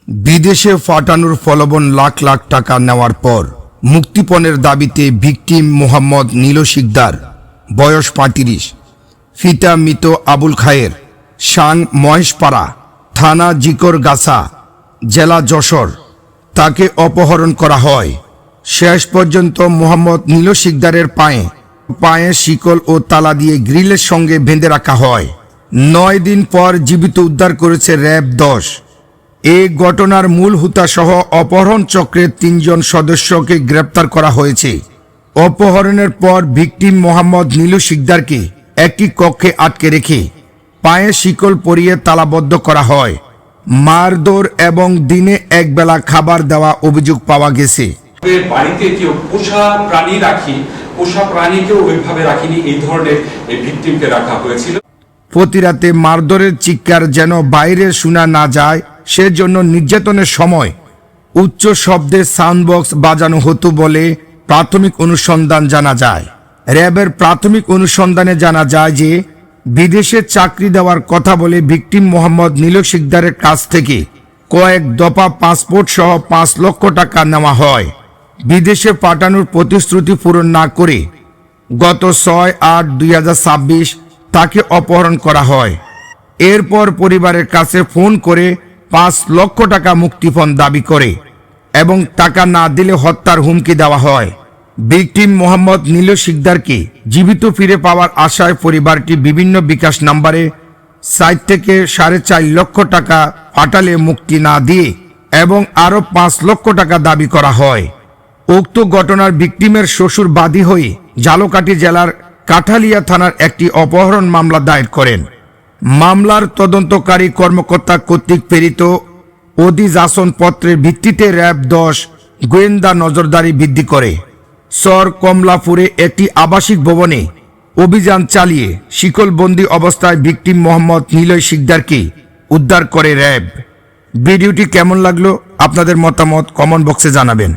বিদেশে পাঠানোর প্রলোভন লাখ লাখ টাকা নেওয়ার পর মুক্তিপণের দাবিতে ভিকটিম মোহাম্মদ নীল শিকদার, বয়স ৩৫, পিতা মৃত আবুল খায়ের, সাং মহেশপাড়া, থানা জিকরগাছা, জেলা যশোর। তাকে অপহরণ করা হয়। শেষ পর্যন্ত মোহাম্মদ নীল শিকদারের পায়ে শিকল ও তালা দিয়ে গ্রিলের সঙ্গে বেঁধে রাখা হয়। ৯ দিন পর জীবিত উদ্ধার করেছে র্যাব ১০। এই ঘটনার মূল হুতা সহ অপহরণ চক্রের ৩ জন সদস্যকে গ্রেপ্তার করা হয়েছে। অপহরণের পর ভিকটিম মোহাম্মদ নীল শিকদারকে একটি কক্ষে আটকে রেখে পায়ে শিকল পরিয়ে তালাবদ্ধ করা হয়। মারধর এবং দিনে একবেলা খাবার দেওয়া অভিযোগ পাওয়া গেছে। বাড়িতে কেউ পোষা প্রাণী রাখি, পোষা প্রাণীকেও ওইভাবে রাখিনি, এই ধরনের এই ভিকটিমকে রাখা হয়েছিল। প্রতি রাতে মারধরের চিৎকার যেন বাইরে শোনা না যায়, সেজন্য নির্যাতনের সময় উচ্চ শব্দে সাউন্ড বক্স বাজানো হতো বলে প্রাথমিক অনুসন্ধান জানা যায়। র্যাবের প্রাথমিক অনুসন্ধানে জানা যায় যে বিদেশে চাকরি দেওয়ার কথা বলে ভিকটিম মোহাম্মদ নীল শিকদারের কাছ থেকে কয়েক দফা পাসপোর্ট সহ ৫ লক্ষ টাকা নেওয়া হয়। বিদেশে পাঠানোর প্রতিশ্রুতি পূরণ না করে গত ৬/৮/২০২৬ তাকে অপহরণ করা হয়। এরপর পরিবারের কাছে ফোন করে ৫ লক্ষ টাকা মুক্তিপণ দাবি করে এবং টাকা না দিলে হত্যার হুমকি দেওয়া হয়। ভিকটিম মোহাম্মদ নীল শিকদারকে জীবিত ফিরে পাওয়ার আশায় পরিবারটি বিভিন্ন বিকাশ নাম্বারে ৪ থেকে ৪.৫ লক্ষ টাকা পাঠালে মুক্তি না দিয়ে এবং আরও ৫ লক্ষ টাকা দাবি করা হয়। উক্ত ঘটনার ভিকটিমের শ্বশুর বাদী হয়ে ঝালকাঠি জেলার কাঠালিয়া থানার একটি অপহরণ মামলা দায়ের করেন। মামলার তদন্তকারী কর্মকর্তা কর্তৃক প্রেরিত অধিযাচন পত্রের ভিত্তিতে র্যাব ১০ গোয়েন্দা নজরদারি বৃদ্ধি করে চর কমলাপুরে একটি আবাসিক ভবনে অভিযান চালিয়ে শিকলবন্দি অবস্থায় ভিকটিম মোহাম্মদ নীল শিকদারকে উদ্ধার করে র্যাব। ভিডিওটি কেমন লাগলো আপনাদের মতামত কমেন্ট বক্সে জানাবেন।